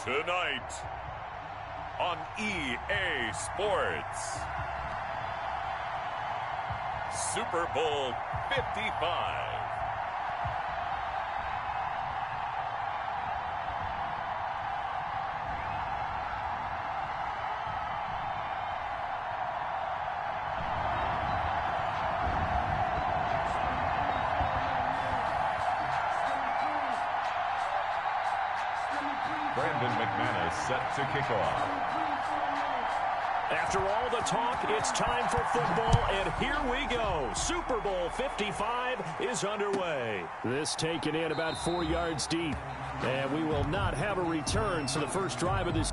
Tonight on EA Sports, Super Bowl 55. Set to kick off. After all the talk, it's time for football, and here we go. Super Bowl 55 is underway. This taken in about 4 yards deep, and we will not have a return to the first drive of this.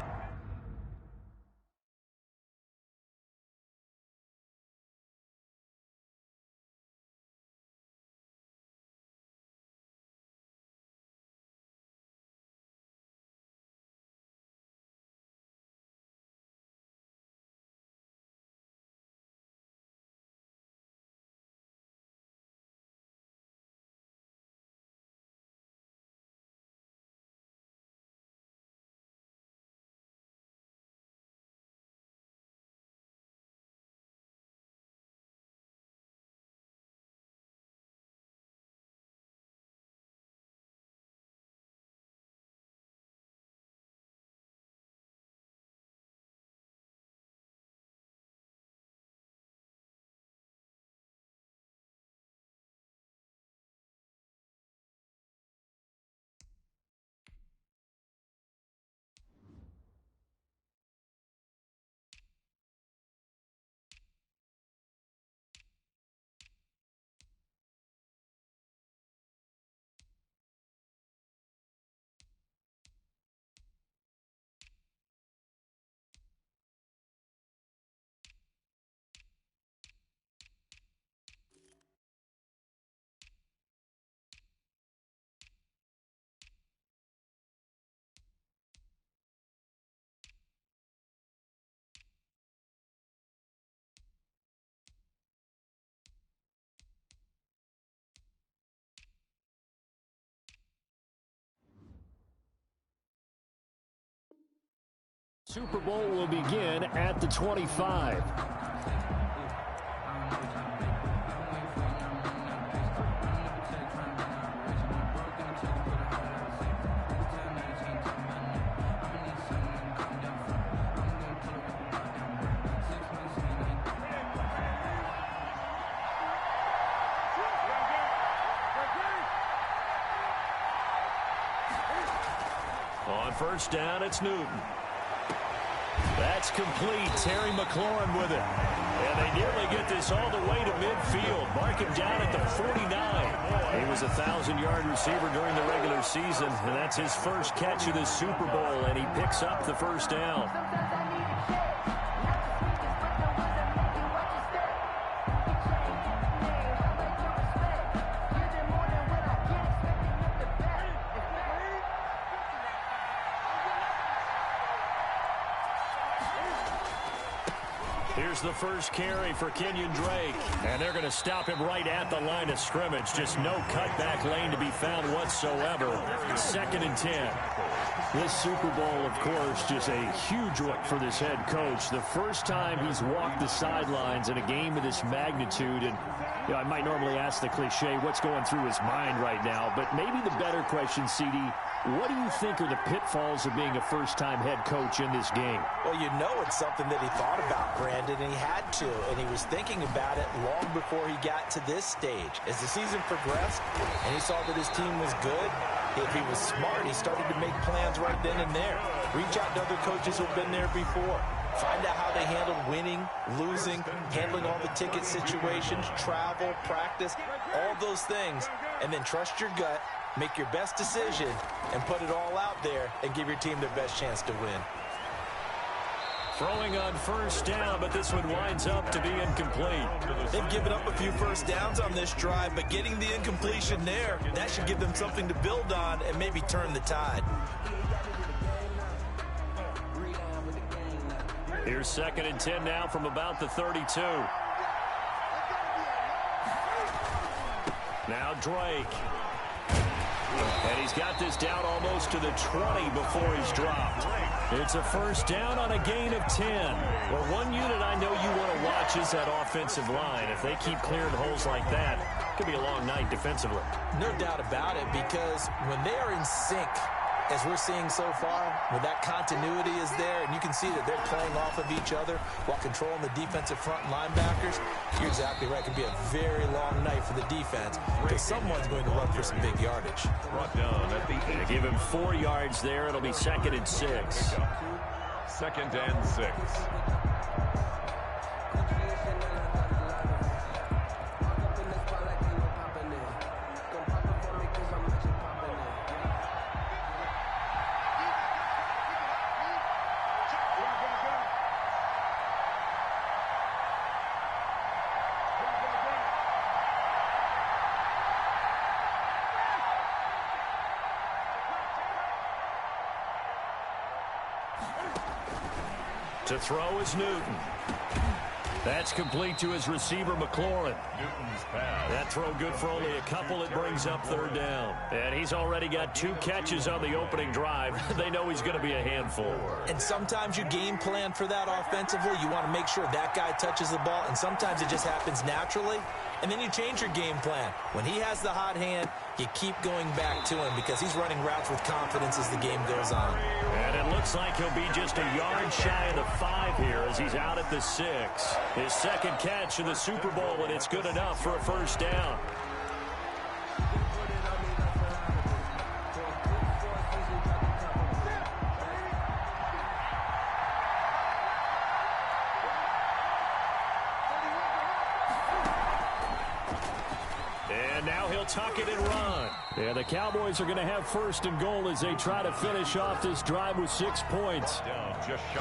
Super Bowl will begin at the 25. On first down, it's Newton. That's complete. Terry McLaurin with it. And they nearly get this all the way to midfield. Mark him down at the 49. He was a 1,000-yard receiver during the regular season, and that's his first catch of the Super Bowl, and he picks up the first down. Here's the first carry for Kenyon Drake. And they're going to stop him right at the line of scrimmage. Just no cutback lane to be found whatsoever. 2nd and 10. This Super Bowl, of course, just a huge one for this head coach. The first time he's walked the sidelines in a game of this magnitude. And you know, I might normally ask the cliche, what's going through his mind right now? But maybe the better question, CD, what do you think are the pitfalls of being a first-time head coach in this game? Well, you know it's something that he thought about, Brandon, and he had to, and he was thinking about it long before he got to this stage. As the season progressed and he saw that his team was good, if he was smart, he started to make plans right then and there. Reach out to other coaches who've been there before. Find out how they handled winning, losing, handling all the ticket situations, travel, practice, all those things, and then trust your gut. Make your best decision and put it all out there and give your team their best chance to win. Throwing on first down, but this one winds up to be incomplete. They've given up a few first downs on this drive, but getting the incompletion there, that should give them something to build on and maybe turn the tide. Here's 2nd and 10 now from about the 32. Now Drake. And he's got this down almost to the 20 before he's dropped. It's a first down on a gain of 10. Well, one unit I know you want to watch is that offensive line. If they keep clearing holes like that, it could be a long night defensively. No doubt about it, because when they are in sync, as we're seeing so far, when that continuity is there, and you can see that they're playing off of each other while controlling the defensive front linebackers, you're exactly right. It could be a very long night for the defense because someone's going to run for some big yardage. Brought down at the 8. Give him 4 yards there. It'll be 2nd and 6. 2nd and 6. To throw is Newton. That's complete to his receiver, McLaurin. Newton's pass. That throw good for only a couple. It brings up 3rd down. And he's already got 2 catches on the opening drive. They know he's going to be a handful. And sometimes you game plan for that offensively. You want to make sure that guy touches the ball, and sometimes it just happens naturally. And then you change your game plan. When he has the hot hand, you keep going back to him because he's running routes with confidence as the game goes on. And it looks like he'll be just a yard shy of the 5 here as he's out at the 6. His 2nd catch in the Super Bowl, and it's good enough for a first down. And now he'll tuck it and run. And the Cowboys are going to have 1st and goal as they try to finish off this drive with 6 points.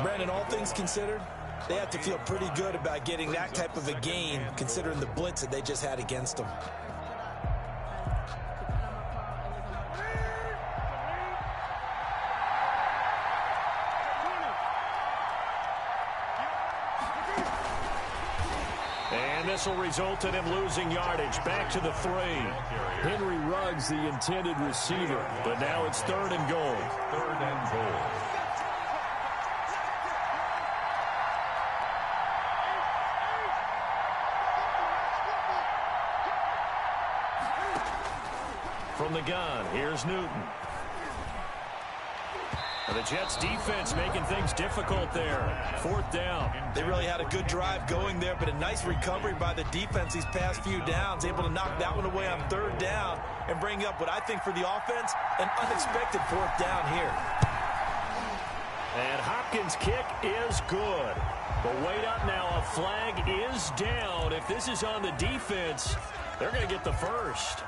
Brandon, all things considered, they have to feel pretty good about getting that type of a gain considering the blitz that they just had against them. And this will result in him losing yardage. Back to the 3. Henry Ruggs, the intended receiver. But now it's 3rd and goal. 3rd and goal. From the gun, here's Newton. And the Jets defense making things difficult there. 4th down. They really had a good drive going there, but a nice recovery by the defense these past few downs, able to knock that one away on 3rd down and bring up what I think for the offense, an unexpected 4th down here. And Hopkins' kick is good. But wait up now, a flag is down. If this is on the defense, they're going to get the first.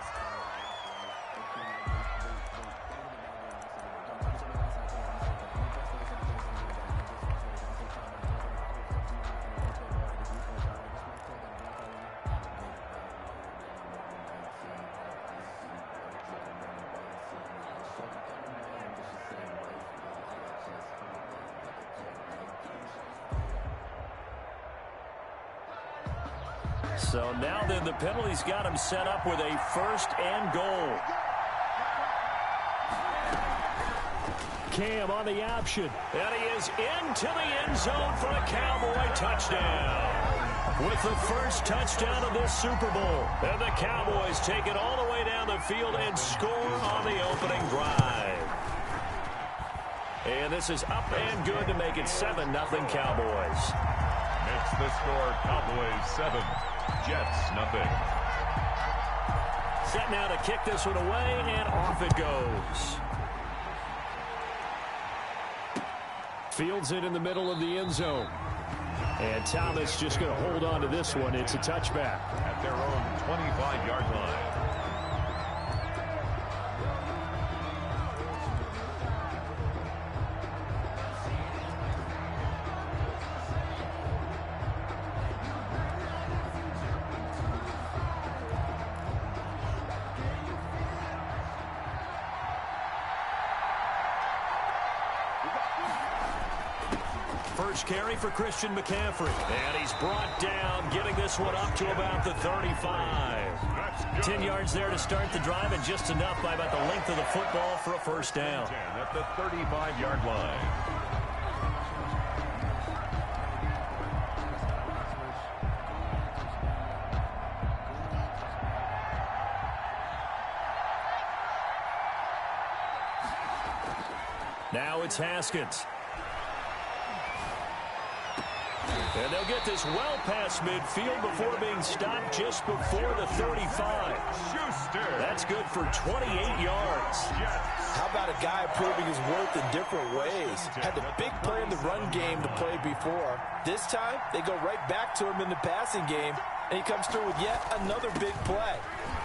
So now then the penalty's got him set up with a 1st and goal. Cam on the option. And he is into the end zone for a Cowboy touchdown. With the first touchdown of this Super Bowl. And the Cowboys take it all the way down the field and score on the opening drive. And this is up and good to make it 7-0 Cowboys. Makes the score Cowboys 7, Jets 0. Set now to kick this one away, and off it goes. Fields it in the middle of the end zone. And Thomas just going to hold on to this one. It's a touchback. At their own 25-yard line. first carry for Christian McCaffrey. And he's brought down, getting this one up to about the 35. 10 yards there to start the drive, and just enough by about the length of the football for a first down. At the 35-yard line. Now it's Haskins. And they'll get this well past midfield before being stopped just before the 35. That's good for 28 yards. How about a guy proving his worth in different ways? Had the big play in the run game to play before. This time, they go right back to him in the passing game, and he comes through with yet another big play.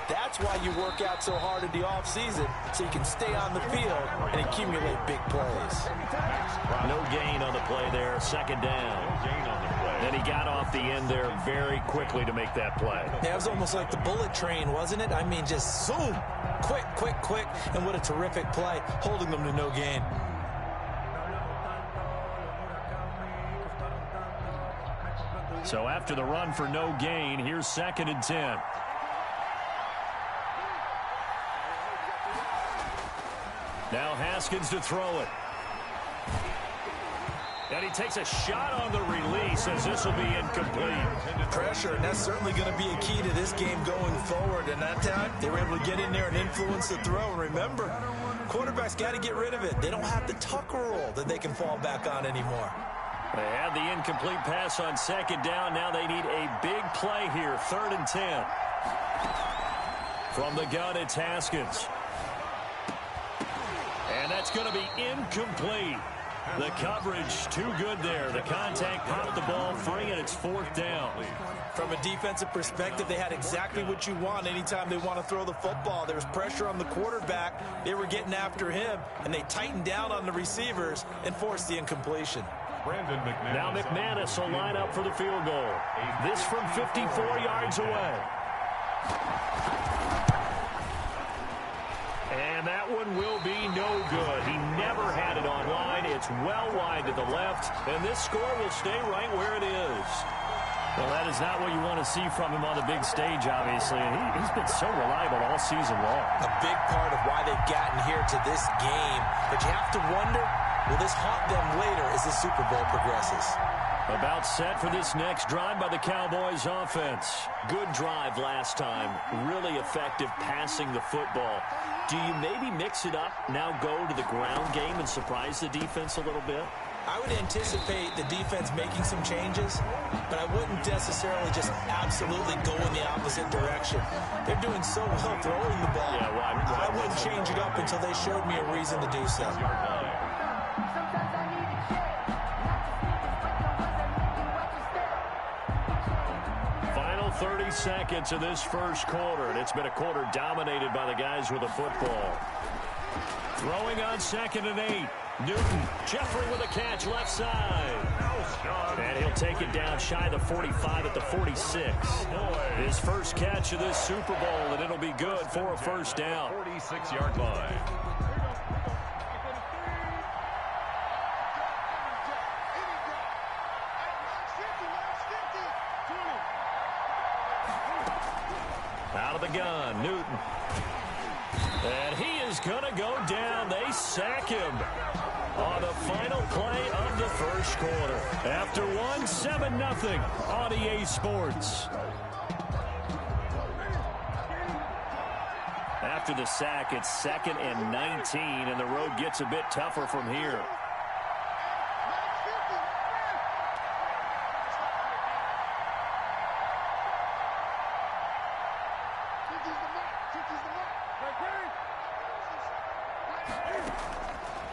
That's why you work out so hard in the offseason, so you can stay on the field and accumulate big plays. No gain on the play there, second down. Then he got off the end there very quickly to make that play. Yeah, it was almost like the bullet train, wasn't it? I mean, just zoom, quick, quick, quick, and what a terrific play, holding them to no gain. So after the run for no gain, here's 2nd and 10. Now Haskins to throw it. And he takes a shot on the release as this will be incomplete. Pressure, and that's certainly going to be a key to this game going forward. And that time, they were able to get in there and influence the throw. And remember, quarterbacks got to get rid of it. They don't have the tuck rule that they can fall back on anymore. They had the incomplete pass on 2nd down. Now they need a big play here, 3rd and 10. From the gun, it's Haskins. And that's going to be incomplete. The coverage too good there. The contact popped the ball free, and it's 4th down. From a defensive perspective, they had exactly what you want anytime they want to throw the football. There was pressure on the quarterback. They were getting after him, and they tightened down on the receivers and forced the incompletion. Now McManus will line up for the field goal. This from 54 yards away. And that one will be no good. He never had it online. It's well wide to the left, and this score will stay right where it is. Well, that is not what you want to see from him on the big stage, obviously. And he's been so reliable all season long. A big part of why they've gotten here to this game. But you have to wonder, will this haunt them later as the Super Bowl progresses? About set for this next drive by the Cowboys offense. Good drive last time. Really effective passing the football. Do you maybe mix it up, now go to the ground game and surprise the defense a little bit? I would anticipate the defense making some changes, but I wouldn't necessarily just absolutely go in the opposite direction. They're doing so well throwing the ball. Yeah, I wouldn't change it up until they showed me a reason to do so. Final 30 seconds of this first quarter, and it's been a quarter dominated by the guys with the football. Throwing on 2nd and 8. Newton, Jeffrey with a catch left side. And he'll take it down shy of the 45 at the 46. His first catch of this Super Bowl, and it'll be good for a first down. 46-yard line. Out of the gun, Newton. And he is going to go down. They sack him on the final play of the first quarter. After one, 7-0 on EA Sports. After the sack, it's 2nd and 19, and the road gets a bit tougher from here.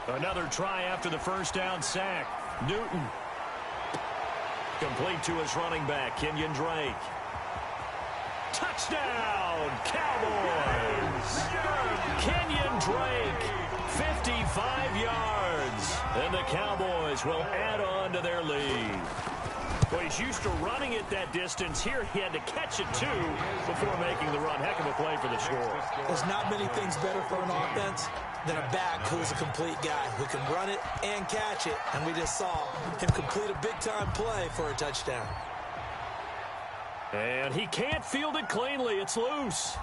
Another try after the first down sack. Newton. Complete to his running back, Kenyon Drake. Touchdown, Cowboys! Kenyon Drake, 55 yards. And the Cowboys will add on to their lead. Well, he's used to running it that distance. Here he had to catch it, too, before making the run. Heck of a play for the score. There's not many things better for an offense than a back who's a complete guy who can run it and catch it. And we just saw him complete a big-time play for a touchdown. And he can't field it cleanly. It's loose.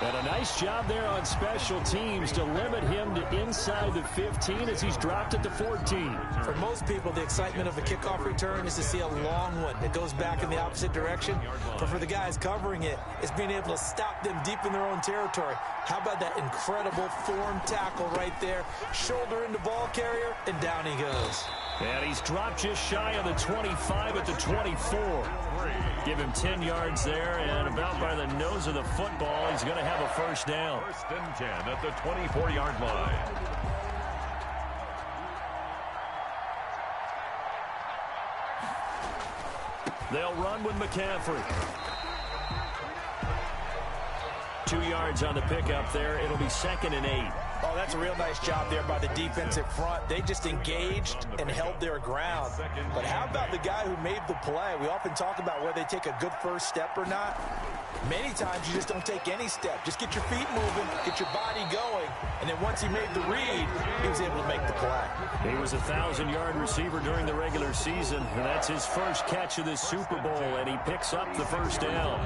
And a nice job there on special teams to limit him to inside the 15 as he's dropped it to 14. For most people, the excitement of a kickoff return is to see a long one that goes back in the opposite direction. But for the guys covering it, it's being able to stop them deep in their own territory. How about that incredible form tackle right there? Shoulder into ball carrier, and down he goes. And he's dropped just shy of the 25 at the 24. Give him 10 yards there, and about by the nose of the football, he's going to have a first down. First and 10 at the 24-yard line. They'll run with McCaffrey. 2 yards on the pickup there. It'll be 2nd and 8. Oh, that's a real nice job there by the defensive front. They just engaged and held their ground. But how about the guy who made the play? We often talk about whether they take a good first step or not. Many times you just don't take any step. Just get your feet moving, get your body going, and then once he made the read, he was able to make the play. He was a 1,000-yard receiver during the regular season, and that's his first catch of this Super Bowl, and he picks up the first down.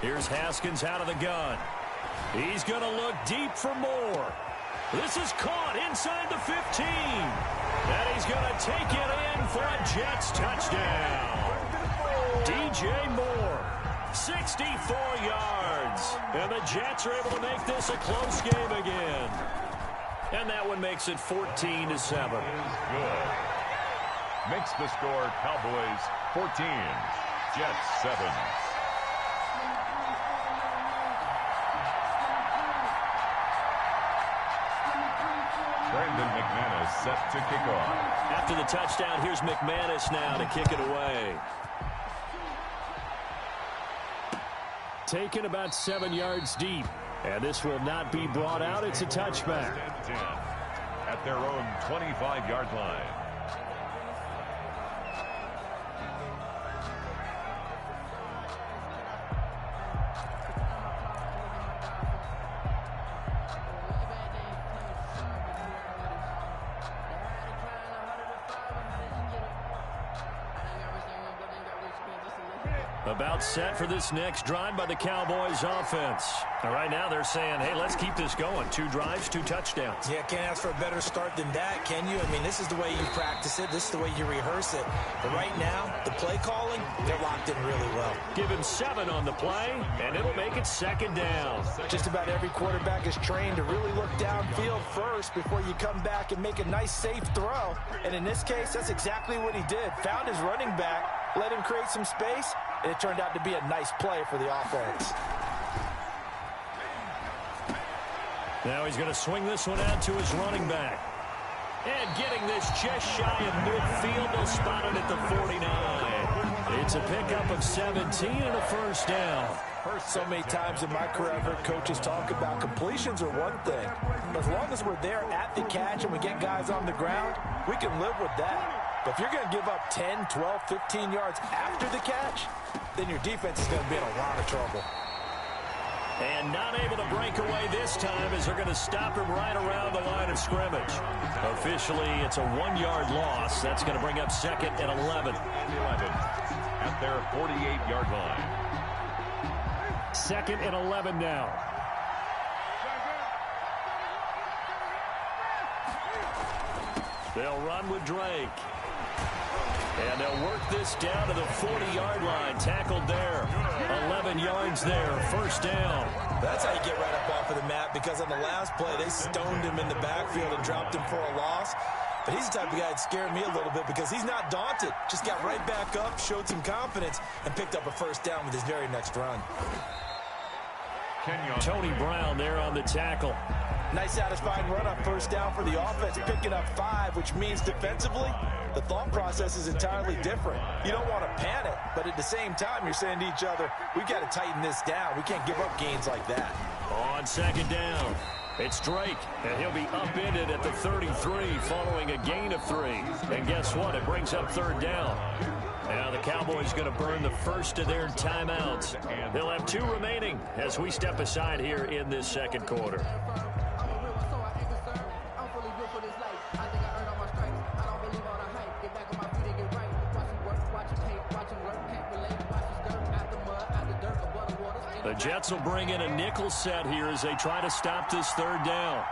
Here's Haskins out of the gun. He's going to look deep for more. This is caught inside the 15. And he's going to take it in for a Jets touchdown. DJ Moore, 64 yards. And the Jets are able to make this a close game again. And that one makes it 14-7. Good. Makes the score Cowboys 14, Jets 7. Brandon McManus set to kick off. After the touchdown, here's McManus now to kick it away. Taken about 7 yards deep. And this will not be brought out. It's a touchback. 10 at their own 25-yard line. About set for this next drive by the Cowboys offense. And right now they're saying, hey, let's keep this going. 2 drives, 2 touchdowns. Yeah, can't ask for a better start than that, can you? I mean, this is the way you practice it. This is the way you rehearse it. But right now, the play calling, they're locked in really well. Give him 7 on the play, and it'll make it 2nd down. Just about every quarterback is trained to really look downfield first before you come back and make a nice, safe throw. And in this case, that's exactly what he did. Found his running back, let him create some space, and it turned out to be a nice play for the offense. Now he's going to swing this one out to his running back. And getting this just shy of midfield, they'll spot it at the 49. It's a pickup of 17 and a first down. So many times in my career, I've heard coaches talk about completions are one thing. But as long as we're there at the catch and we get guys on the ground, we can live with that. But if you're going to give up 10, 12, 15 yards after the catch, then your defense is going to be in a lot of trouble. And not able to break away this time as they're going to stop him right around the line of scrimmage. Officially, it's a 1-yard loss. That's going to bring up 2nd and 11. 11 at their 48-yard line. 2nd and 11 now. They'll run with Drake. And they'll work this down to the 40-yard line. Tackled there. 11 yards there. First down. That's how you get right up off of the mat, because on the last play, they stoned him in the backfield and dropped him for a loss. But he's the type of guy that scared me a little bit because he's not daunted. Just got right back up, showed some confidence, and picked up a first down with his very next run. Tony Brown there on the tackle. Nice satisfying run on first down for the offense, picking up 5, which means defensively, the thought process is entirely different. You don't want to panic, but at the same time, you're saying to each other, we've got to tighten this down. We can't give up gains like that. On second down, it's Drake, and he'll be upended at the 33 following a gain of 3. And guess what? It brings up third down. Now the Cowboys going to burn the first of their timeouts. They'll have 2 remaining as we step aside here in this second quarter. The Jets will bring in a nickel set here as they try to stop this third down.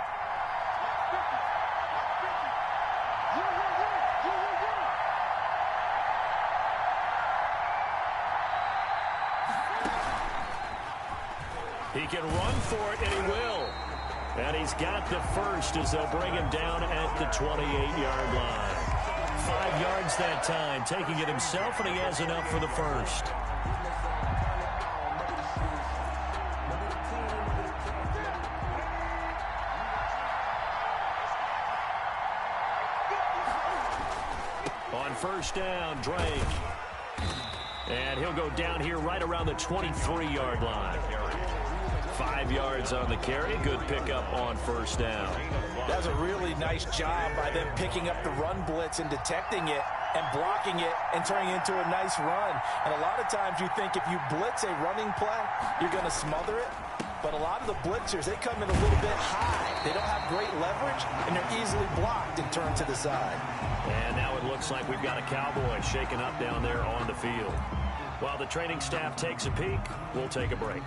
He can run for it, and he will. And he's got the first as they'll bring him down at the 28-yard line. 5 yards that time, taking it himself, and he has enough for the first. On first down, Drake. And he'll go down here right around the 23-yard line. 5 yards on the carry. Good pickup on first down. That's a really nice job by them picking up the run blitz and detecting it and blocking it and turning it into a nice run. And a lot of times you think if you blitz a running play, you're going to smother it. But a lot of the blitzers, they come in a little bit high. They don't have great leverage, and they're easily blocked and turned to the side. And now it looks like we've got a Cowboy shaking up down there on the field. While the training staff takes a peek, we'll take a break.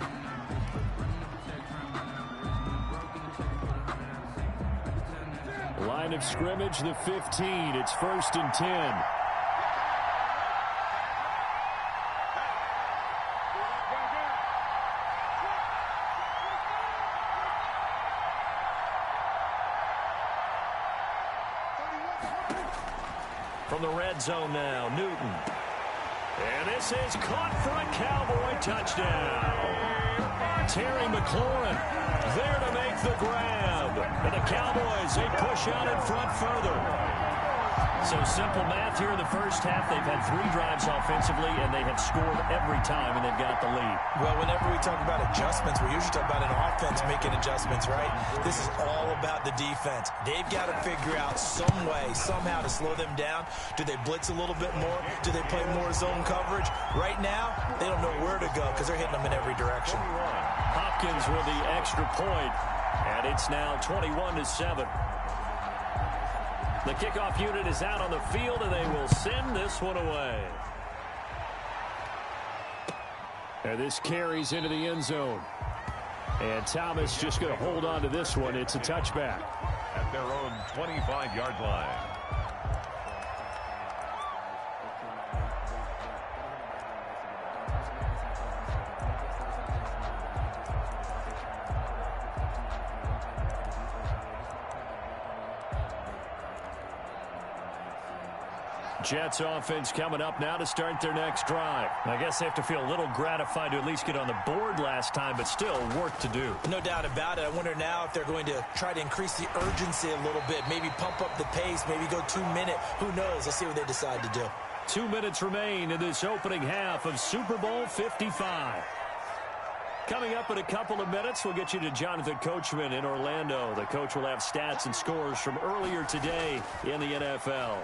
Line of scrimmage, the 15. It's 1st and 10. From the red zone now, Newton. And this is caught for a Cowboy touchdown. Terry McLaurin there to make the grab. And the Cowboys, they push out in front further. So simple math here in the first half. They've had 3 drives offensively, and they have scored every time, and they've got the lead. Well, whenever we talk about adjustments, we usually talk about an offense making adjustments, right? This is all about the defense. They've got to figure out some way, somehow to slow them down. Do they blitz a little bit more? Do they play more zone coverage? Right now, they don't know where to go because they're hitting them in every direction. Hopkins with the extra point, and it's now 21-7. The kickoff unit is out on the field, and they will send this one away. And this carries into the end zone. And Thomas just going to hold on to this one. It's a touchback. At their own 25-yard line. Jets offense coming up now to start their next drive. I guess they have to feel a little gratified to at least get on the board last time, but still work to do. No doubt about it. I wonder now if they're going to try to increase the urgency a little bit, maybe pump up the pace, maybe go 2-minute. Who knows? Let's see what they decide to do. 2 minutes remain in this opening half of Super Bowl 55. Coming up in a couple of minutes, we'll get you to Jonathan Coachman in Orlando. The coach will have stats and scores from earlier today in the NFL.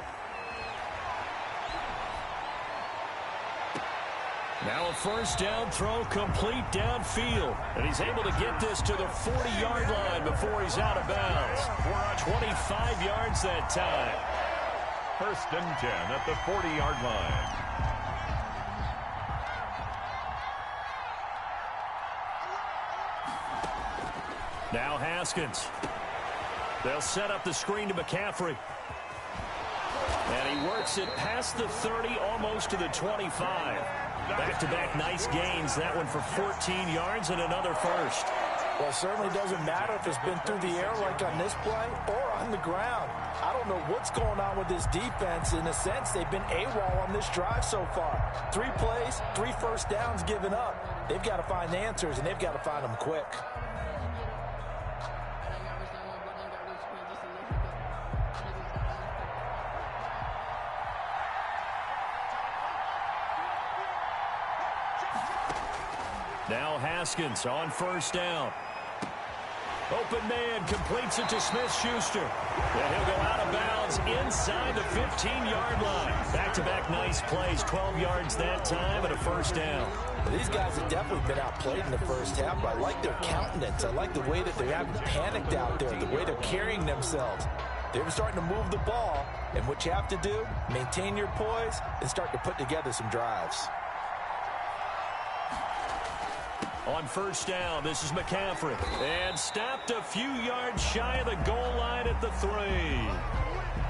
Now a first down throw complete downfield. And he's able to get this to the 40-yard line before he's out of bounds. 25 yards that time. 1st and 10 at the 40-yard line. Now Haskins. They'll set up the screen to McCaffrey. And he works it past the 30, almost to the 25. Back-to-back nice gains. That one for 14 yards and another first. Well, it certainly doesn't matter if it's been through the air like on this play or on the ground. I don't know what's going on with this defense. In a sense, they've been AWOL on this drive so far. 3 plays, 3 first downs given up. They've got to find answers, and they've got to find them quick. Now Haskins on first down. Open man completes it to Smith-Schuster. And he'll go out of bounds inside the 15-yard line. Back-to-back nice plays, 12 yards that time and a first down. These guys have definitely been outplayed in the first half, but I like their countenance. I like the way that they haven't panicked out there, the way they're carrying themselves. They're starting to move the ball, and what you have to do, maintain your poise and start to put together some drives. On first down, this is McCaffrey. And stopped a few yards shy of the goal line at the 3.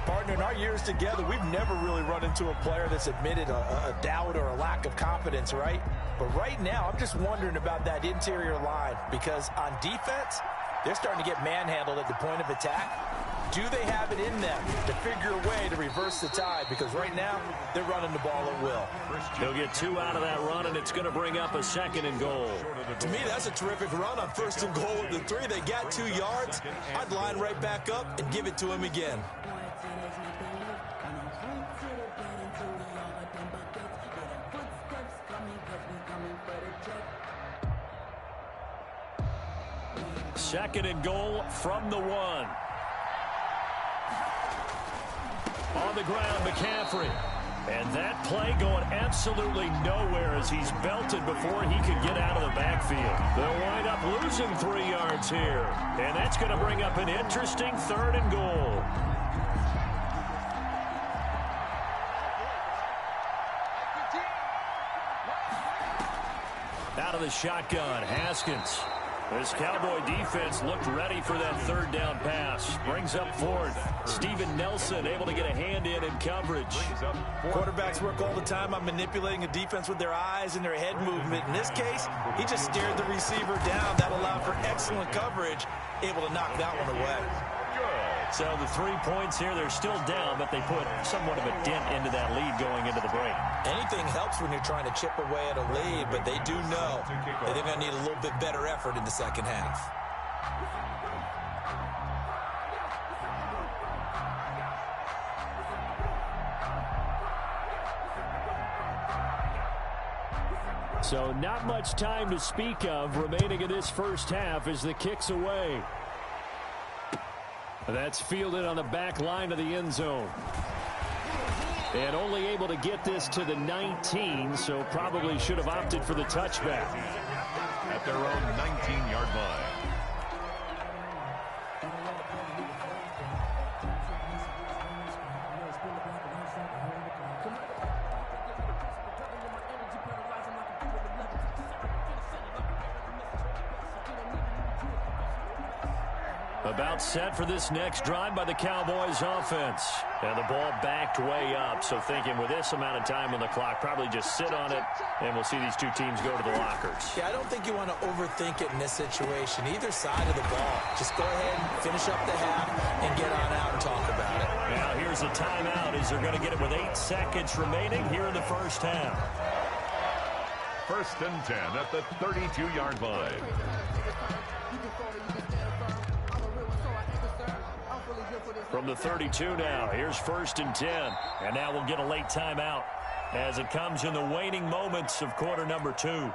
Partner, in our years together, we've never really run into a player that's admitted a doubt or a lack of confidence, right? But right now, I'm just wondering about that interior line because on defense, they're starting to get manhandled at the point of attack. Do they have it in them to figure a way to reverse the tide? Because right now, they're running the ball at will. They'll get 2 out of that run, and it's going to bring up a 2nd and goal. To me, that's a terrific run on 1st and goal at the 3. They got 2 yards. I'd line right back up and give it to him again. Second and goal from the 1. On the ground, McCaffrey. And that play going absolutely nowhere as he's belted before he could get out of the backfield. They'll wind up losing 3 yards here. And that's going to bring up an interesting 3rd and goal. Out of the shotgun, Haskins. This Cowboy defense looked ready for that 3rd down pass. Brings up 4th. Steven Nelson able to get a hand in coverage. Quarterbacks work all the time on manipulating a defense with their eyes and their head movement. In this case, he just stared the receiver down. That allowed for excellent coverage, able to knock that one away. So the 3 points here, they're still down, but they put somewhat of a dent into that lead going into the break. Anything helps when you're trying to chip away at a lead, but they do know that they're going to need a little bit better effort in the second half. So not much time to speak of remaining in this first half as the kick's away. That's fielded on the back line of the end zone. And only able to get this to the 19, so probably should have opted for the touchback. At their own 19-yard line. About set for this next drive by the Cowboys offense. And the ball backed way up, so thinking with this amount of time on the clock, probably just sit on it, and we'll see these 2 teams go to the lockers. Yeah, I don't think you want to overthink it in this situation. Either side of the ball. Just go ahead and finish up the half and get on out and talk about it. Now here's a timeout as they're going to get it with 8 seconds remaining here in the first half. 1st and 10 at the 32-yard line. From the 32 now, here's 1st and 10. And now we'll get a late timeout as it comes in the waning moments of quarter number 2.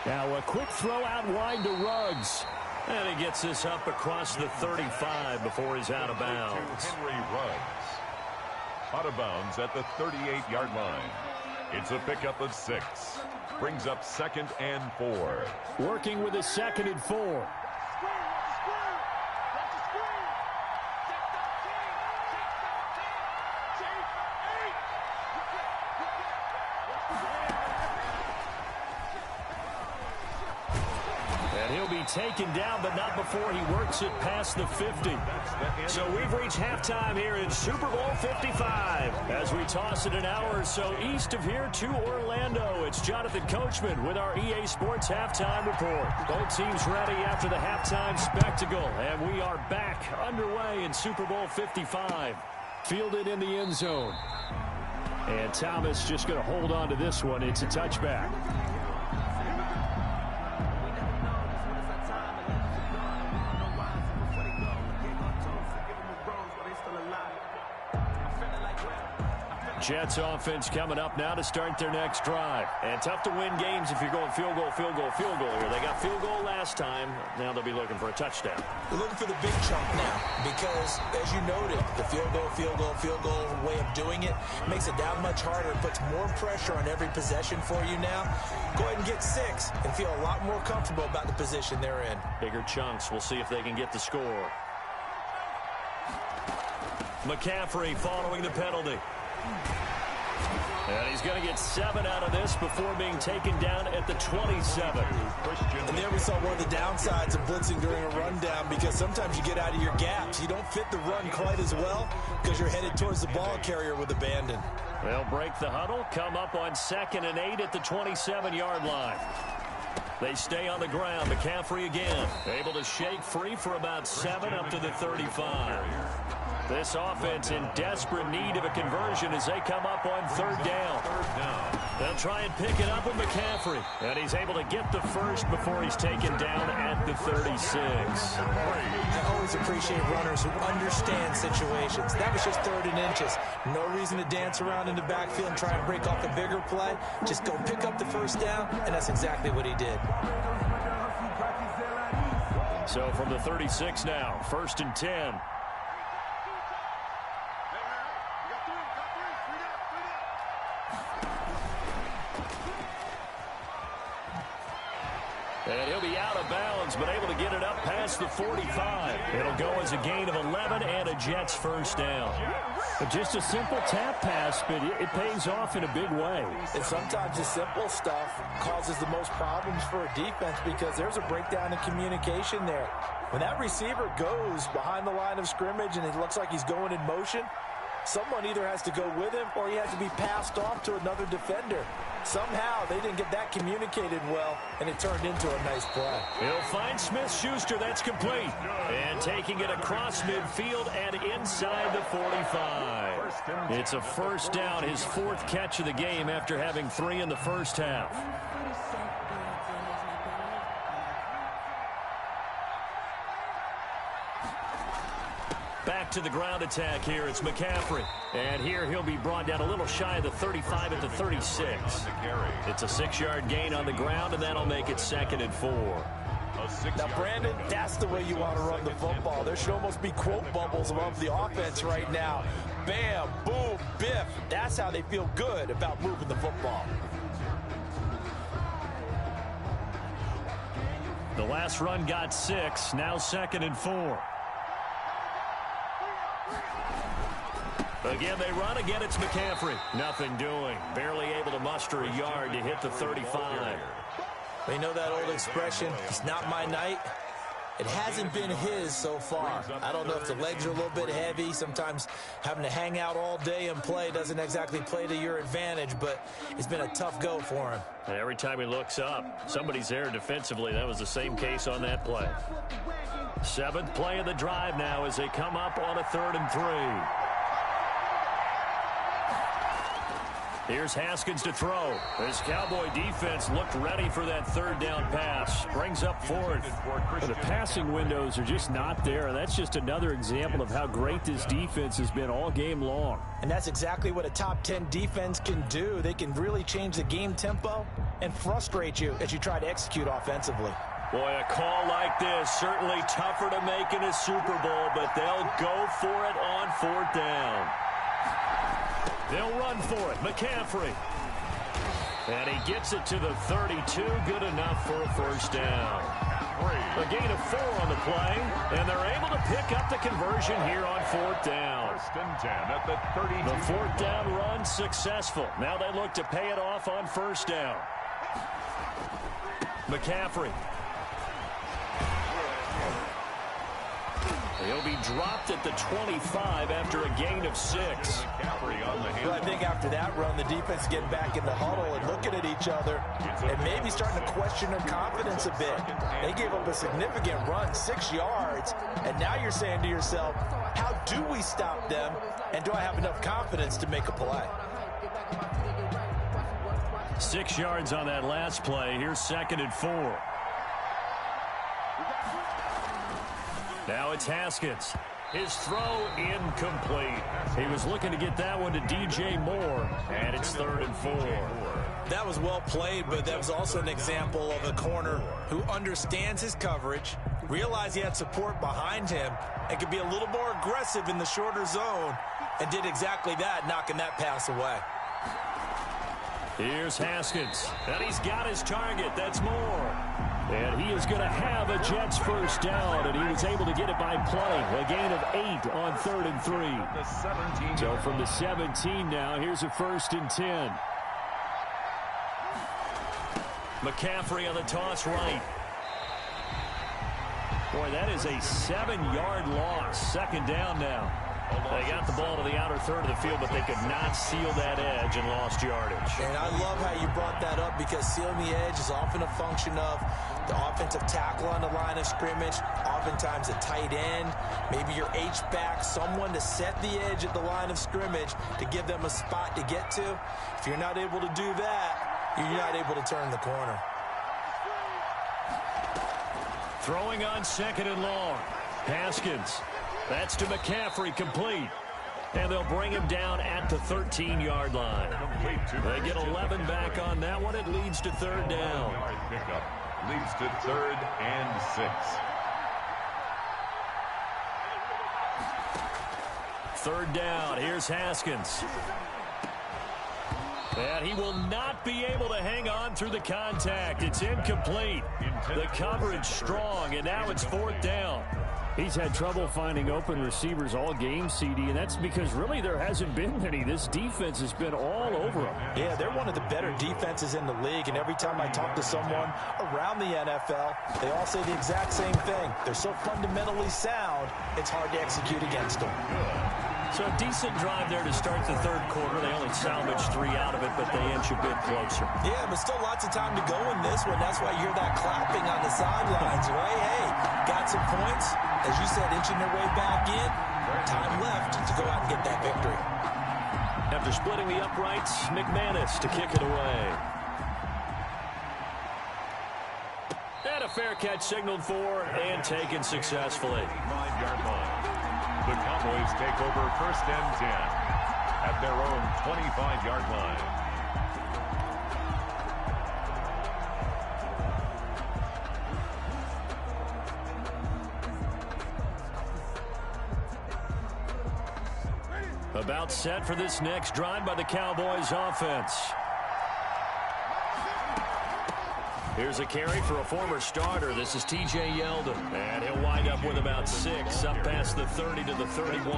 Now a quick throw out wide to Ruggs. And he gets this up across the 35 before he's out of bounds. Henry Ruggs. Out of bounds at the 38-yard line. It's a pickup of 6. Brings up 2nd and 4. Working with a 2nd and 4. taken down, but not before he works it past the 50. So we've reached halftime here in Super Bowl 55. As we toss it an hour or so east of here to Orlando, it's Jonathan Coachman with our EA Sports Halftime Report. Both teams ready after the halftime spectacle, and we are back underway in Super Bowl 55. Fielded in the end zone. And Thomas just going to hold on to this one. It's a touchback. Jets offense coming up now to start their next drive. And tough to win games if you're going field goal, field goal, field goal here. They got field goal last time. Now they'll be looking for a touchdown. They're looking for the big chunk now because, as you noted, the field goal, field goal, field goal way of doing it makes it that much harder. It puts more pressure on every possession for you now. Go ahead and get 6 and feel a lot more comfortable about the position they're in. Bigger chunks. We'll see if they can get the score. McCaffrey following the penalty. And he's going to get 7 out of this before being taken down at the 27. And there we saw one of the downsides of blitzing during a rundown because sometimes you get out of your gaps. You don't fit the run quite as well because you're headed towards the ball carrier with abandon. They'll break the huddle, come up on 2nd and 8 at the 27-yard line. They stay on the ground. McCaffrey again, able to shake free for about 7 up to the 35. This offense in desperate need of a conversion as they come up on 3rd down. They'll try and pick it up with McCaffrey. And he's able to get the first before he's taken down at the 36. I always appreciate runners who understand situations. That was just 3rd and inches. No reason to dance around in the backfield and try and break off a bigger play. Just go pick up the first down, and that's exactly what he did. So from the 36 now, 1st and 10. And he'll be out of bounds, but able to get it up past the 45. It'll go as a gain of 11 and a Jets first down. But just a simple tap pass, but it pays off in a big way. And sometimes the simple stuff causes the most problems for a defense because there's a breakdown in communication there. When that receiver goes behind the line of scrimmage and it looks like he's going in motion, someone either has to go with him or he has to be passed off to another defender. Somehow they didn't get that communicated well, and it turned into a nice play. He'll find Smith-Schuster. That's complete. And taking it across midfield and inside the 45. It's a first down, his 4th catch of the game after having 3 in the first half. Back to the ground attack here. It's McCaffrey. And here he'll be brought down a little shy of the 35 at the 36. It's a 6-yard gain on the ground, and that'll make it 2nd and 4. Now, Brandon, that's the way you want to run the football. There should almost be quote bubbles above the offense right now. Bam, boom, biff. That's how they feel good about moving the football. The last run got 6. Now 2nd and 4. Again, they run. Again, it's McCaffrey. Nothing doing. Barely able to muster a yard to hit the 35. They know that old expression, it's not my night. It hasn't been his so far. I don't know if the legs are a little bit heavy. Sometimes having to hang out all day and play doesn't exactly play to your advantage, but it's been a tough go for him. And every time he looks up, somebody's there defensively. That was the same case on that play. 7th play of the drive now as they come up on a 3rd and 3. Here's Haskins to throw. This Cowboy defense looked ready for that 3rd down pass. Brings up 4th. The passing windows are just not there. That's just another example of how great this defense has been all game long. And that's exactly what a top 10 defense can do. They can really change the game tempo and frustrate you as you try to execute offensively. Boy, a call like this, certainly tougher to make in a Super Bowl, but they'll go for it on 4th down. They'll run for it. McCaffrey. And he gets it to the 32. Good enough for a first down. A gain of 4 on the play. And they're able to pick up the conversion here on 4th down. 1st and 10 at the 32. The 4th down run successful. Now they look to pay it off on 1st down. McCaffrey. He'll be dropped at the 25 after a gain of 6. Well, I think after that run, the defense getting back in the huddle and looking at each other and maybe starting to question their confidence a bit. They gave up a significant run, 6 yards, and now you're saying to yourself, how do we stop them, and do I have enough confidence to make a play? 6 yards on that last play. Here's 2nd and 4. Now it's Haskins. His throw incomplete. He was looking to get that one to DJ Moore, and it's 3rd and 4. That was well played, but that was also an example of a corner who understands his coverage, realized he had support behind him, and could be a little more aggressive in the shorter zone, and did exactly that, knocking that pass away. Here's Haskins, and he's got his target. That's Moore. And he is going to have a Jets first down, and he was able to get it by playing. A gain of 8 on 3rd and 3. So from the 17 now, here's a 1st and 10. McCaffrey on the toss right. Boy, that is a 7-yard loss. 2nd down now. They got the ball to the outer third of the field, but they could not seal that edge and lost yardage. And I love how you brought that up, because sealing the edge is often a function of the offensive tackle on the line of scrimmage, oftentimes a tight end, maybe your H-back, someone to set the edge at the line of scrimmage to give them a spot to get to. If you're not able to do that, you're not able to turn the corner. Throwing on 2nd and long. Haskins. That's to McCaffrey, complete. And they'll bring him down at the 13-yard line. They get 11 back on that one. It leads to 3rd down. Pickup leads to 3rd and 6. 3rd down. Here's Haskins. And he will not be able to hang on through the contact. It's incomplete. The coverage strong, and now it's 4th down. He's had trouble finding open receivers all game, CD, and that's because really there hasn't been many. This defense has been all over him. Yeah, they're one of the better defenses in the league, and every time I talk to someone around the NFL, they all say the exact same thing. They're so fundamentally sound, it's hard to execute against them. So a decent drive there to start the 3rd quarter. They only salvaged 3 out of it, but they inch a bit closer. Yeah, but still lots of time to go in this one. That's why you hear that clapping on the sidelines, right? Hey, got some points. As you said, inching their way back in. Time left to go out and get that victory. After splitting the uprights, McManus to kick it away. And a fair catch signaled for and taken successfully. 5-yard line. The Cowboys take over 1st and 10 at their own 25-yard line. About set for this next drive by the Cowboys offense. Here's a carry for a former starter. This is T.J. Yeldon. And he'll wind up with about 6 up past the 30 to the 31.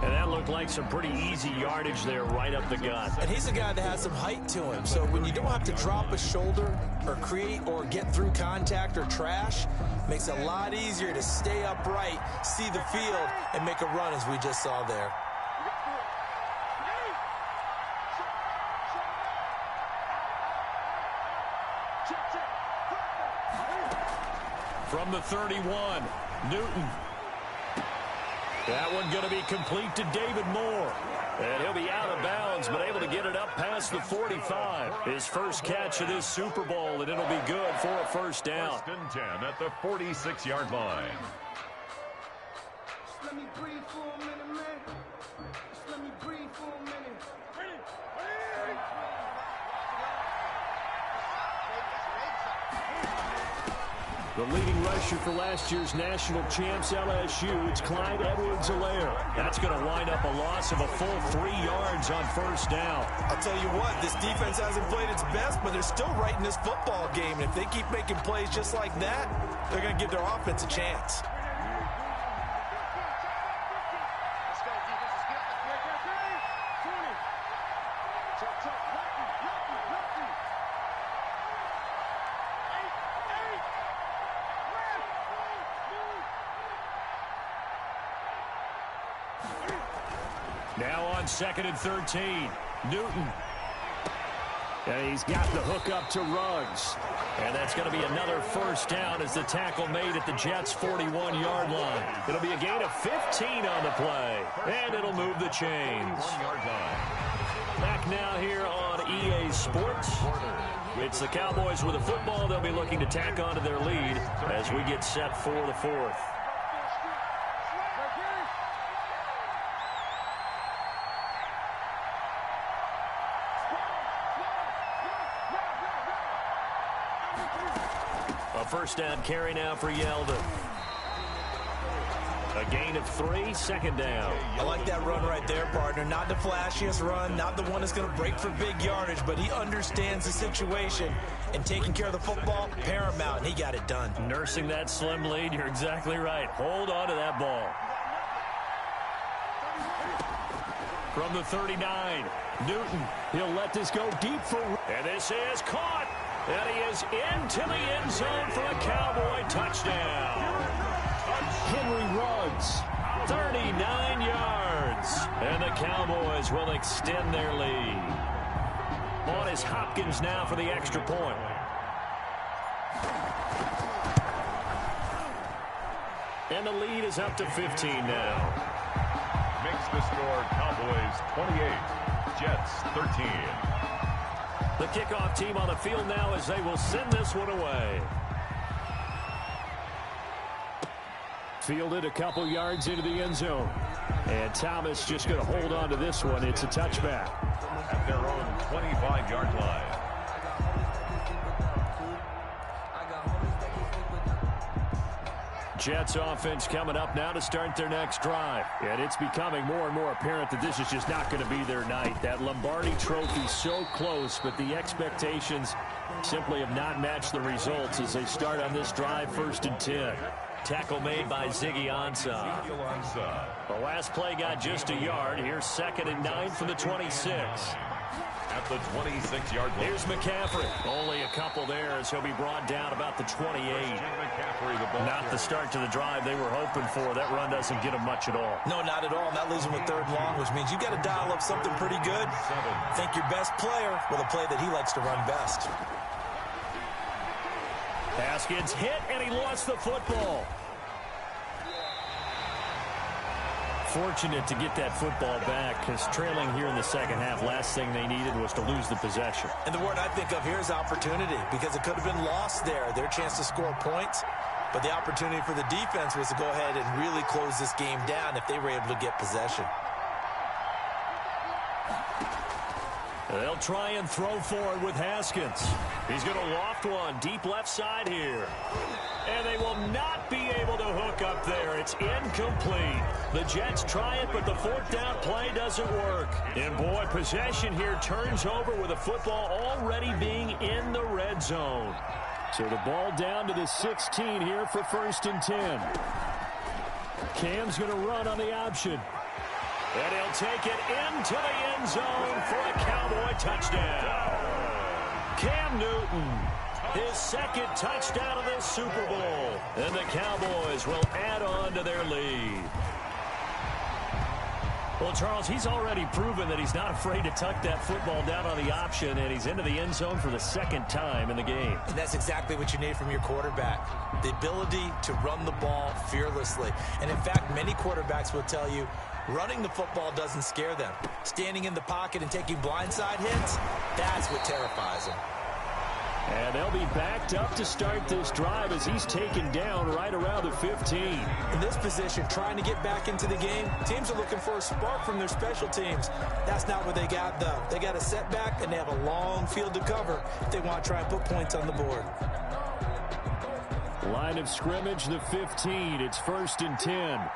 And that looked like some pretty easy yardage there right up the gut. And he's a guy that has some height to him. So when you don't have to drop a shoulder or create or get through contact or trash, makes it a lot easier to stay upright, see the field, and make a run as we just saw there. From the 31, Newton. That one going to be complete to David Moore. And he'll be out of bounds, but able to get it up past the 45. His first catch of this Super Bowl, and it'll be good for a 1st down. 1st and 10 at the 46-yard line. Just let me breathe for a minute, man. Just let me breathe for a minute. The leading rusher for last year's national champs, LSU, it's Clyde Edwards-Helaire. That's going to wind up a loss of a full 3 yards on 1st down. I'll tell you what, this defense hasn't played its best, but they're still right in this football game. And if they keep making plays just like that, they're going to give their offense a chance. Now on 2nd and 13. Newton. And he's got the hook up to Ruggs. And that's going to be another first down as the tackle made at the Jets' 41-yard line. It'll be a gain of 15 on the play. And it'll move the chains. Back now here on EA Sports. It's the Cowboys with the football. They'll be looking to tack onto their lead as we get set for the 4th. A first down carry now for Yeldon. A gain of 3, 2nd down. I like that run right there, partner. Not the flashiest run, not the one that's going to break for big yardage, but he understands the situation, and taking care of the football, paramount, and he got it done. Nursing that slim lead, you're exactly right. Hold on to that ball. From the 39, Newton, he'll let this go deep for... And this is caught, and he is into the end zone for a Cowboy touchdown. Henry Ruggs, 39 yards. And the Cowboys will extend their lead. On is Hopkins now for the extra point. And the lead is up to 15 now. Makes the score Cowboys 28, Jets 13. The kickoff team on the field now as they will send this one away. Fielded a couple yards into the end zone. And Thomas just going to hold on to this one. It's a touchback. At their own 25-yard line. Jets offense coming up now to start their next drive. And it's becoming more and more apparent that this is just not going to be their night. That Lombardi trophy so close, but the expectations simply have not matched the results as they start on this drive 1st and 10. Tackle made by Ziggy Ansah. The last play got just a yard. Here's 2nd and 9 from the 26. At the 26-yard line. Here's McCaffrey. Only a couple there as he'll be brought down about the 28. Not the start to the drive they were hoping for. That run doesn't get them much at all. No, not at all. And that leaves him with 3rd and long, which means you got to dial up something pretty good. Think your best player with a play that he likes to run best. Haskins hit, and he lost the football. Fortunate to get that football back because trailing here in the 2nd half, last thing they needed was to lose the possession. And the word I think of here is opportunity because it could have been lost there, their chance to score points. But the opportunity for the defense was to go ahead and really close this game down if they were able to get possession. They'll try and throw forward with Haskins. He's going to loft one deep left side here. And they will not be able to hook up there. It's incomplete. The Jets try it, but the 4th down play doesn't work. And boy, possession here turns over with the football already being in the red zone. So the ball down to the 16 here for 1st and 10. Cam's going to run on the option. And he'll take it into the end zone for a Cowboy touchdown. Cam Newton, his 2nd touchdown of this Super Bowl. And the Cowboys will add on to their lead. Well, Charles, he's already proven that he's not afraid to tuck that football down on the option, and he's into the end zone for the 2nd time in the game. And that's exactly what you need from your quarterback, the ability to run the ball fearlessly. And, in fact, many quarterbacks will tell you running the football doesn't scare them. Standing in the pocket and taking blindside hits, that's what terrifies them. And they'll be backed up to start this drive as he's taken down right around the 15. In this position, trying to get back into the game, teams are looking for a spark from their special teams. That's not what they got, though. They got a setback, and they have a long field to cover if they want to try and put points on the board. Line of scrimmage, the 15. It's 1st and 10.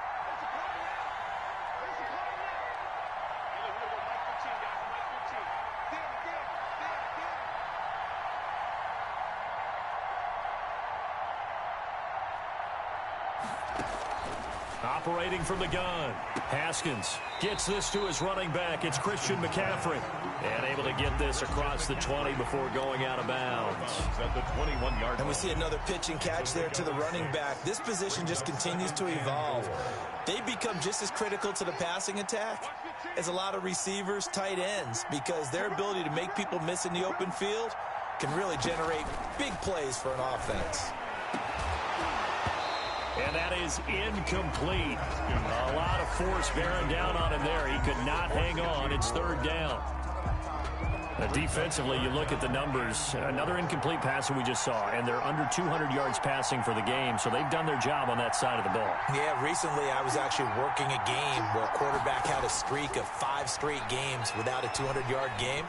Operating from the gun. Haskins gets this to his running back. It's Christian McCaffrey. And able to get this across the 20 before going out of bounds. At the 21-yard line. And we see another pitch and catch there to the running back. This position just continues to evolve. They become just as critical to the passing attack as a lot of receivers, tight ends, because their ability to make people miss in the open field can really generate big plays for an offense. And that is incomplete. A lot of force bearing down on him there. He could not hang on. It's third down. Defensively, you look at the numbers. Another incomplete passer we just saw, and they're under 200 yards passing for the game, so they've done their job on that side of the ball. Yeah, recently I was actually working a game where a quarterback had a streak of 5 straight games without a 200-yard game,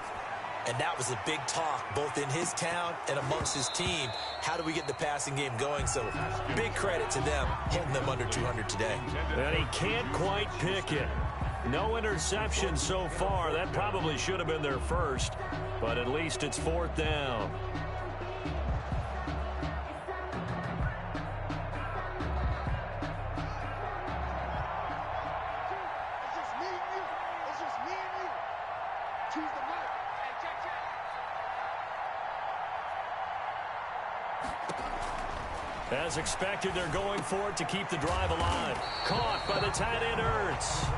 and that was a big talk both in his town and amongst his team. How do we get the passing game going? So big credit to them holding them under 200 today. And he can't quite pick it. No interception so far. That probably should have been their first, but at least it's fourth down. As expected, they're going for it to keep the drive alive. Caught by the tight end, Ertz.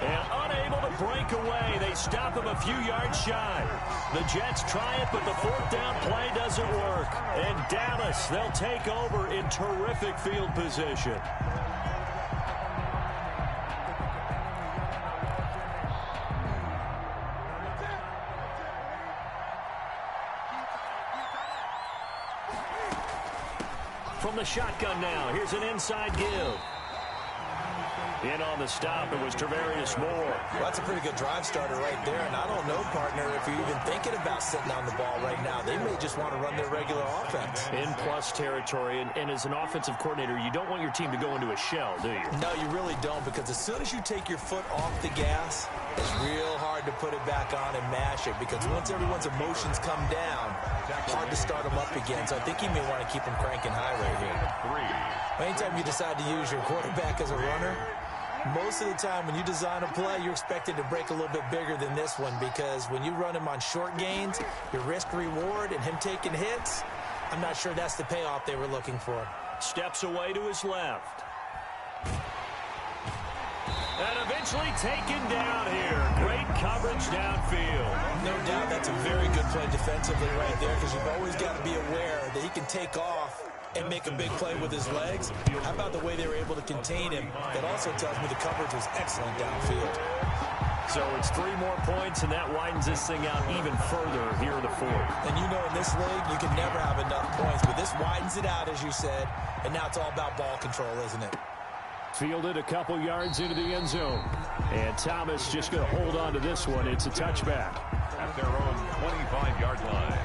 And unable to break away. They stop him a few yards shy. The Jets try it, but the fourth down play doesn't work. And Dallas, they'll take over in terrific field position. From the shotgun now, here's an inside give. In on the stop, it was Travarius Moore. Well, that's a pretty good drive starter right there, and I don't know, partner, if you're even thinking about sitting on the ball right now. They may just want to run their regular offense. In plus territory, and as an offensive coordinator, you don't want your team to go into a shell, do you? No, you really don't, because as soon as you take your foot off the gas, it's real hard to put it back on and mash it, because once everyone's emotions come down, hard to start them up again. So I think you may want to keep them cranking high right here. Anytime you decide to use your quarterback as a runner, most of the time when you design a play, you're expected to break a little bit bigger than this one, because when you run him on short gains, your risk-reward and him taking hits, I'm not sure that's the payoff they were looking for. Steps away to his left. And eventually taken down here. Great coverage downfield. No doubt that's a very good play defensively right there, because you've always got to be aware that he can take off and make a big play with his legs. How about the way they were able to contain him? That also tells me the coverage was excellent downfield. So it's 3 more points, and that widens this thing out even further here in the fourth. And you know in this league, you can never have enough points, but this widens it out, as you said, and now it's all about ball control, isn't it? Fielded a couple yards into the end zone. And Thomas just going to hold on to this one. It's a touchback. At their own 25-yard line.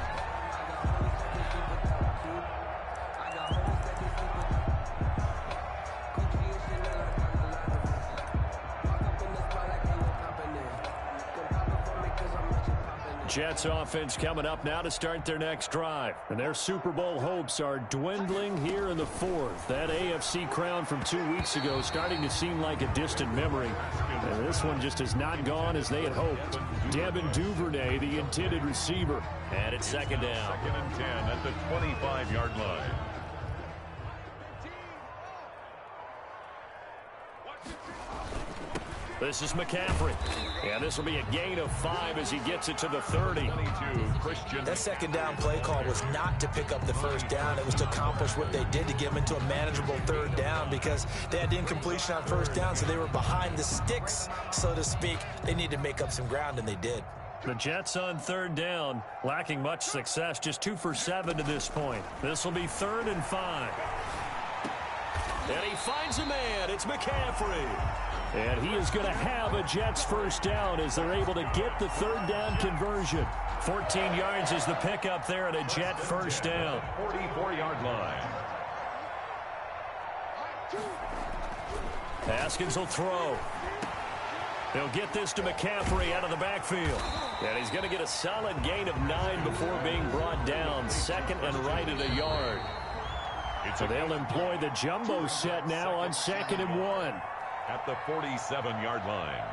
Jets offense coming up now to start their next drive. And their Super Bowl hopes are dwindling here in the fourth. That AFC crown from 2 weeks ago starting to seem like a distant memory. And this one just has not gone as they had hoped. Devin Duvernay, the intended receiver. And it's second down. 2nd and 10 at the 25-yard line. This is McCaffrey. And this will be a gain of 5 as he gets it to the 30. 22, Christian. That second down play call was not to pick up the first down. It was to accomplish what they did to get them into a manageable third down, because they had the incompletion on first down, so they were behind the sticks, so to speak. They needed to make up some ground, and they did. The Jets on third down, lacking much success, just 2 for 7 to this point. This will be 3rd and 5. And he finds a man. It's McCaffrey. And he is going to have a Jets first down as they're able to get the third down conversion. 14 yards is the pickup there and a Jet first down. 44-yard line. Haskins will throw. He'll get this to McCaffrey out of the backfield. And he's going to get a solid gain of 9 before being brought down. 2nd and right at a yard. So they'll employ the jumbo set now on 2nd and 1. At the 47-yard line.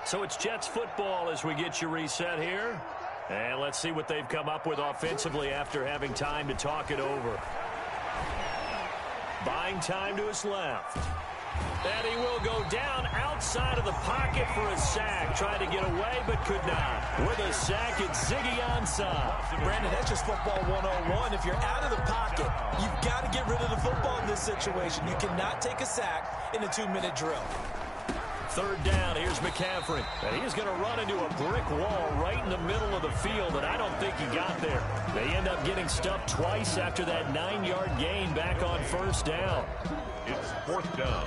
So it's Jets football as we get you reset here. And let's see what they've come up with offensively after having time to talk it over. Buying time to his left. And he will go down outside of the pocket for a sack. Trying to get away, but could not. With a sack, it's Ziggy Ansah. Brandon, that's just football 101. If you're out of the pocket, you've got to get rid of the football in this situation. You cannot take a sack in a 2-minute drill. 3rd down, here's McCaffrey. And he's going to run into a brick wall right in the middle of the field, and I don't think he got there. They end up getting stuffed twice after that 9-yard gain back on 1st down. It's 4th down.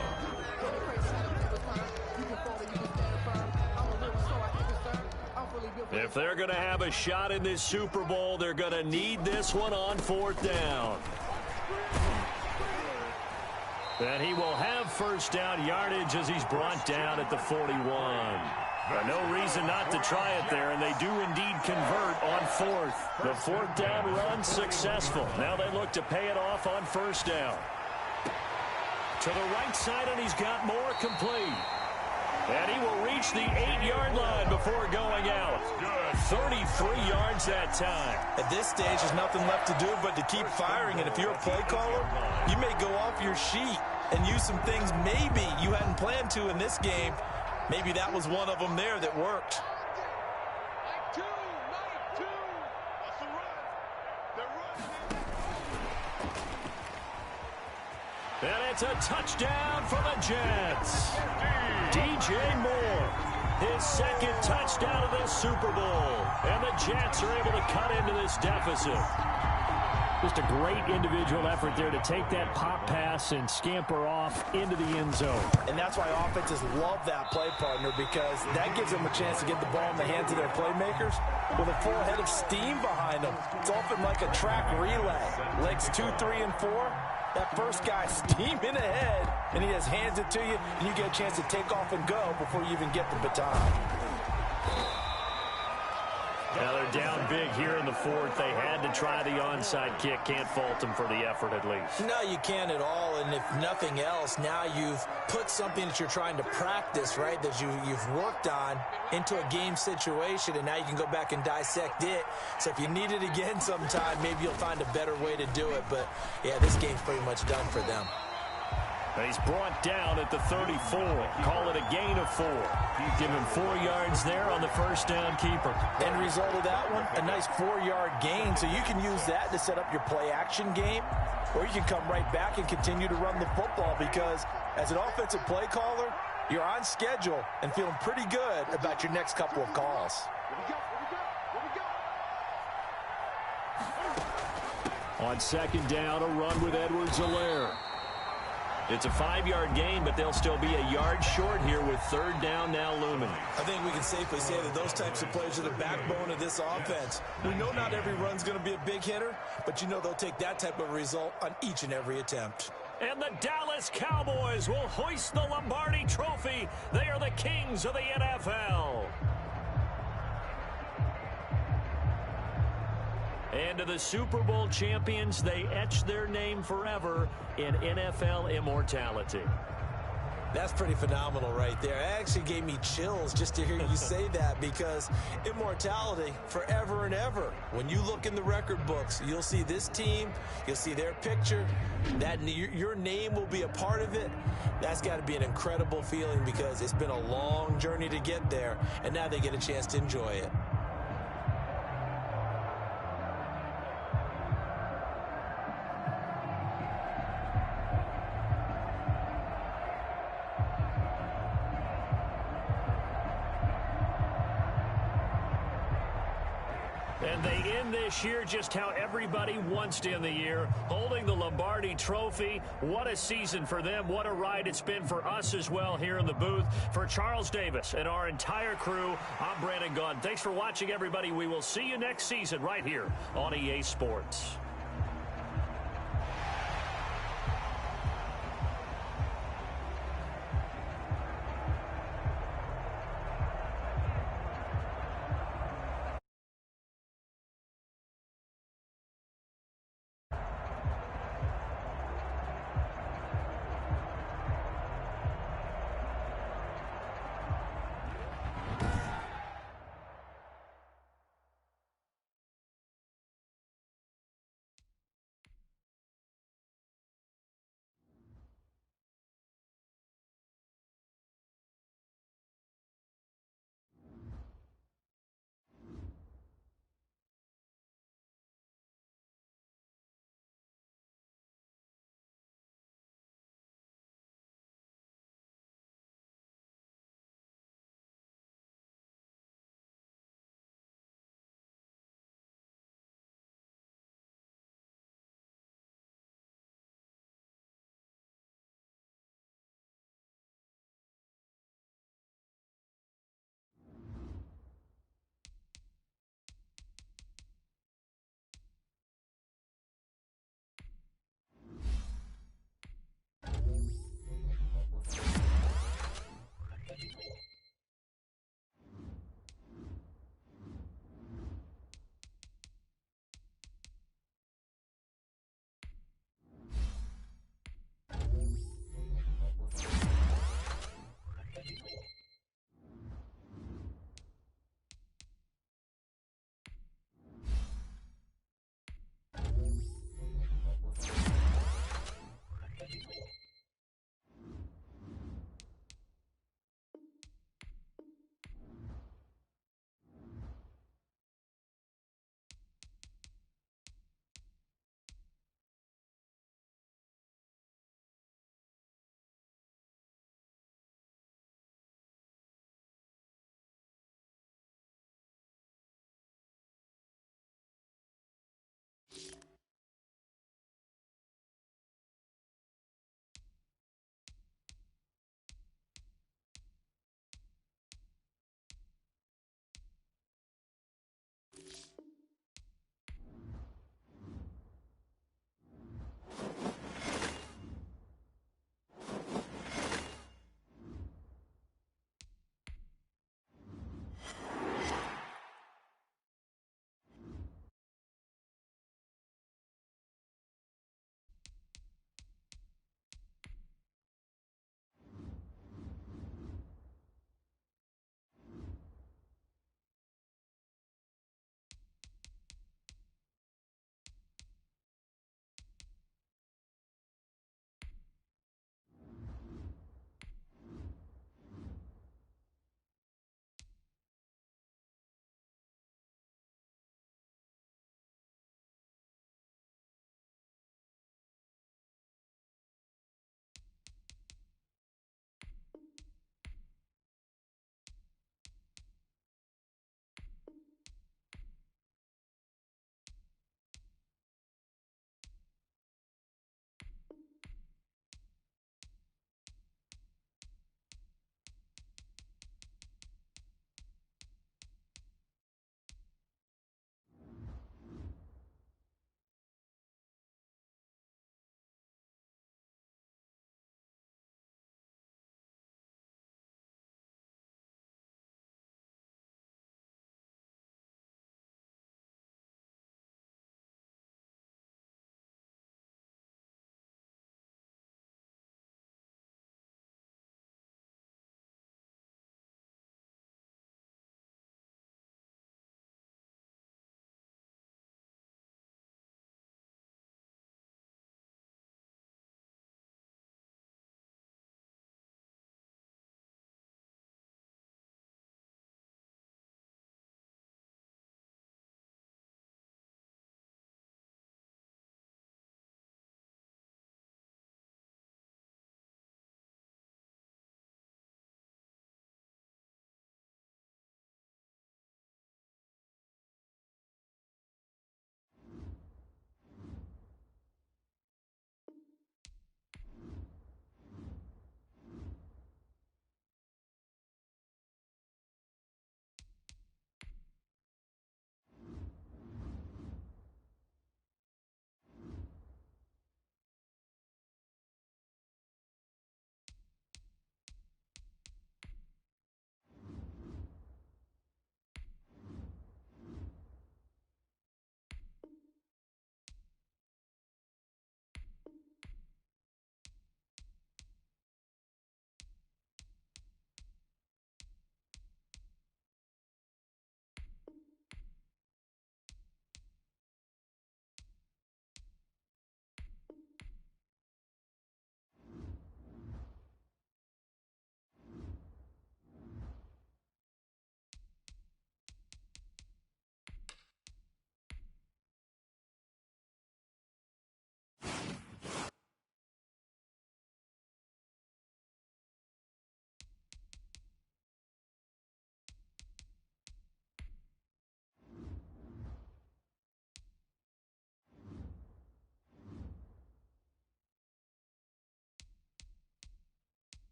If they're going to have a shot in this Super Bowl, they're going to need this one on 4th down. And he will have 1st down yardage as he's brought down at the 41. No reason not to try it there, and they do indeed convert on 4th. The 4th down run successful. Now they look to pay it off on 1st down. To the right side, and he's got more complete. And he will reach the 8-yard line before going out. 33 yards that time. At this stage, there's nothing left to do but to keep firing. And if you're a play caller, you may go off your sheet and use some things maybe you hadn't planned to in this game. Maybe that was one of them there that worked. And it's a touchdown for the Jets. DJ Moore, his 2nd touchdown of the Super Bowl. And the Jets are able to cut into this deficit. Just a great individual effort there to take that pop pass and scamper off into the end zone. And that's why offenses love that play partner, because that gives them a chance to get the ball in the hands of their playmakers with a full head of steam behind them. It's often like a track relay. Legs 2, 3, and 4. That first guy steaming ahead, and he just hands it to you, and you get a chance to take off and go before you even get the baton. Now they're down big here in the 4th. They had to try the onside kick. Can't fault them for the effort at least. No, you can't at all. And if nothing else, now you've put something that you're trying to practice, right, that you've worked on into a game situation, and now you can go back and dissect it. So if you need it again sometime, maybe you'll find a better way to do it. But, yeah, this game's pretty much done for them. And he's brought down at the 34. Call it a gain of 4. Give him 4 yards there on the 1st down keeper. End result of that one, a nice 4-yard gain. So you can use that to set up your play-action game, or you can come right back and continue to run the football, because as an offensive play caller, you're on schedule and feeling pretty good about your next couple of calls. On 2nd down, a run with Edwards-Helaire. It's a 5-yard gain, but they'll still be a yard short here with 3rd down now looming. I think we can safely say that those types of plays are the backbone of this offense. We know not every run's going to be a big hitter, but you know they'll take that type of result on each and every attempt. And the Dallas Cowboys will hoist the Lombardi Trophy. They are the kings of the NFL. And to the Super Bowl champions, they etch their name forever in NFL immortality. That's pretty phenomenal right there. It actually gave me chills just to hear you say that, because immortality forever and ever. When you look in the record books, you'll see this team, you'll see their picture, that your name will be a part of it. That's got to be an incredible feeling, because it's been a long journey to get there, and now they get a chance to enjoy it. And they end this year just how everybody wants to end the year, holding the Lombardi Trophy. What a season for them. What a ride it's been for us as well here in the booth. For Charles Davis and our entire crew, I'm Brandon Gaudin. Thanks for watching, everybody. We will see you next season right here on EA Sports.